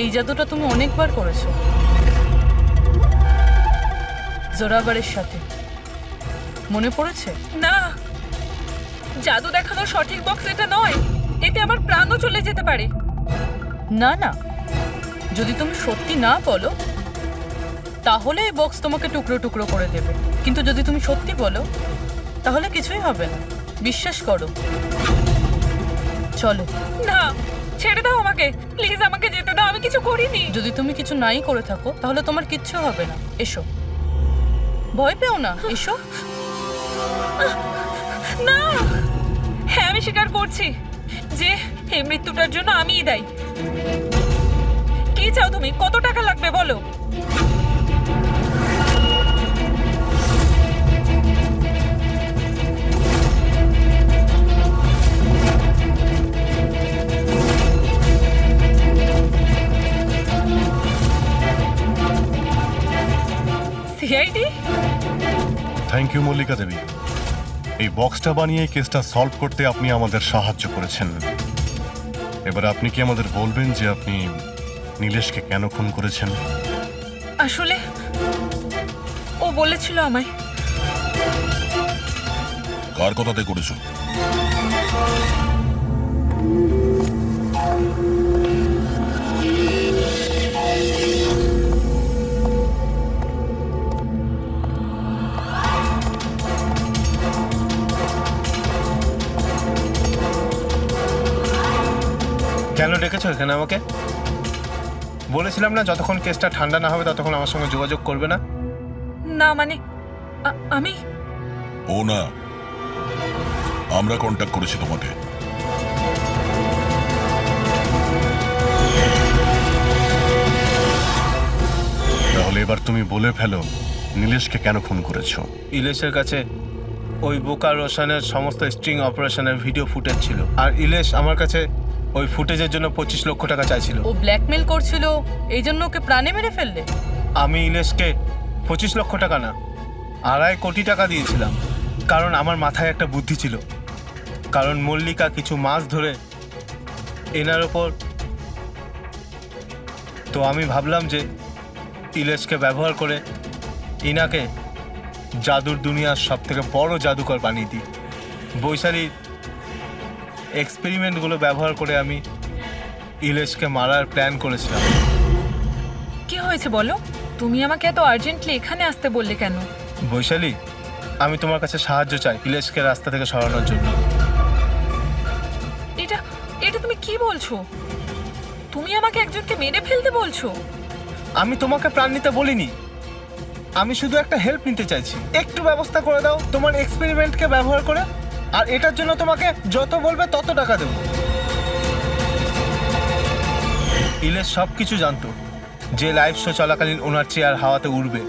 এই জাদুটা তুমি অনেকবার করেছো জোরাবারের সাথে, মনে পড়েছে? না, জাদু দেখানোর সঠিক বক্স এটা নয়, এতে আমার প্রাণও চলে যেতে পারে। না না, যদি তুমি সত্যি না বলো তাহলে এই বক্স তোমাকে টুকরো টুকরো করে দেবে, কিন্তু যদি তুমি সত্যি বলো তাহলে কিছুই হবে না, বিশ্বাস করো। চলো। না, ছেড়ে দাও আমাকে, প্লিজ আমাকে যেতে দাও, আমি কিছু করিনি। যদি তুমি কিছু নাই করে থাকো তাহলে তোমার কিচ্ছু হবে না। এসো, ভয় পেও না, এসো। না, হ্যাঁ আমি স্বীকার করছি যে এই মৃত্যুটার জন্য আমিই দায়ী। কি চাও তুমি? কত টাকা লাগবে বলো? থ্যাংক ইউ মল্লিকা দেবী। এই বক্সটা বানিয়ে কেসটা সলভ করতে আপনি আমাদের সাহায্য করেছেন। এবার আপনি কি আমাদের বলবেন যে আপনি নীলেশকে কেন খুন করেছেন? আসলে ও বলেছিল আমায়। কার কথাতে করেছো? কেন ডেকেছো এখানে আমাকে? বলেছিলাম না যতক্ষণ কেসটা ঠান্ডা না হবে ততক্ষণ আমার সঙ্গে যোগাযোগ করবে না। না মানে আমি ও না, আমরা কন্ট্যাক্ট করেছি তোমাকে। তাহলে এবার তুমি বলে ফেলো নীলেশকে কেন খুন করেছো? ইলেশের কাছে ওই বোকা রোশনের সমস্ত স্ট্রিং অপারেশনের ভিডিও ফুটেজ ছিল, আর ইলেশ আমার কাছে ওই ফুটেজের জন্য 25 লক্ষ টাকা চাইছিল। ও ব্ল্যাকমেল করছিল, এই জন্য ওকে প্রাণে মেরে ফেললে? আমি ইলেশকে 25 লক্ষ টাকা না, 2.5 কোটি টাকা দিয়েছিলাম, কারণ আমার মাথায় একটা বুদ্ধি ছিল। কারণ মল্লিকা কিছু মাস ধরে এনার ওপর, তো আমি ভাবলাম যে ইলেশকে ব্যবহার করে ইনাকে জাদুর দুনিয়ার সব থেকে বড় জাদুকর বানিয়ে দিই। বৈশালীর এক্সপেরিমেন্টগুলো ব্যবহার করে আমি ইলেশকে মারার প্ল্যান করেছিলাম। কি হয়েছে বলো? তুমি আমাকে এত আর্জেন্টলি এখানে আসতে বললে কেন? বৈশালী, আমি তোমার কাছে সাহায্য চাই ইলেশকে রাস্তা থেকে সরানোর জন্য। এটা এটা তুমি কি বলছো? তুমি আমাকে একজনকে মেরে ফেলতে বলছো? আমি তোমাকে প্রাণ নিতে বলিনি, আমি শুধু একটা হেল্প নিতে চাইছি। একটু ব্যবস্থা করে দাও তোমার এক্সপেরিমেন্টকে ব্যবহার করে, আর এটার জন্য তোমাকে যত বলবে তত টাকা দেবো। ইলেশ সব কিছু জানতো যে লাইভ শো চলাকালীন ওনার চেয়ার হাওয়াতে উড়বে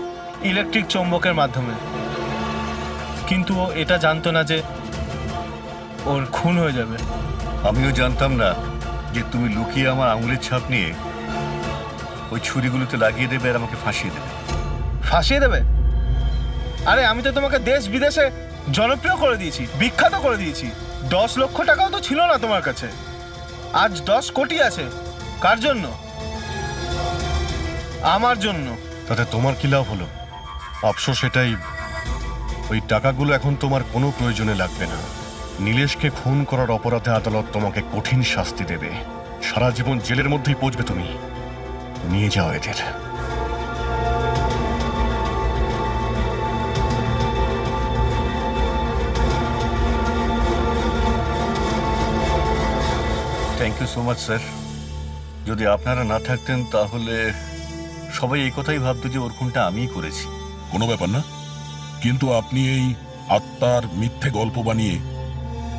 ইলেকট্রিক চৌম্বকের মাধ্যমে, কিন্তু ও এটা জানতো না যে ওর খুন হয়ে যাবে। আমিও জানতাম না যে তুমি লুকিয়ে আমার আঙুলের ছাপ নিয়ে ওই ছুরিগুলোতে লাগিয়ে দেবে আর আমাকে ফাঁসিয়ে দেবে। ফাঁসিয়ে দেবে? আরে আমি তো তোমাকে দেশ বিদেশে জনপ্রিয় করে দিয়েছি, বিখ্যাত করে দিয়েছি। 10 লক্ষ টাকাও তো ছিল না তোমার কাছে, আজ 10 কোটি আছে। কার জন্য? আমার জন্য। তাতে তোমার কি লাভ হলো? আফসোস এটাই, ওই টাকাগুলো এখন তোমার কোনো প্রয়োজনে লাগবে না। নীলেশকে খুন করার অপরাধে আদালত তোমাকে কঠিন শাস্তি দেবে, সারা জীবন জেলের মধ্যেই পচবে তুমি। নিয়ে যাও এদের। Thank you so much sir. যদি আপনারা না থাকতেন তাহলে সবাই এই কথাই ভাবতো যে ওর খুনটা আমিই করেছি। কোনো ব্যাপার না, কিন্তু আপনি এই আত্মার মিথ্যে গল্প বানিয়ে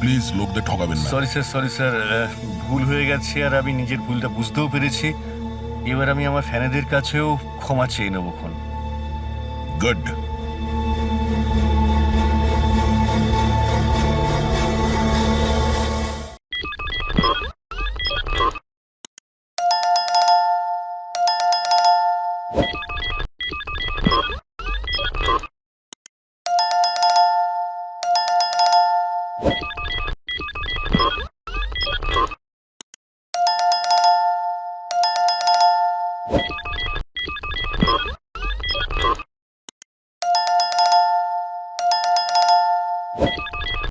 প্লিজ লোকদের ঠকাবেন না। সরি স্যার, ভুল হয়ে গেছে আর আমি নিজের ভুলটা বুঝতেও পেরেছি। এবার আমি আমার ফ্যানেদের কাছেও ক্ষমা চেয়ে নেবো। গুড।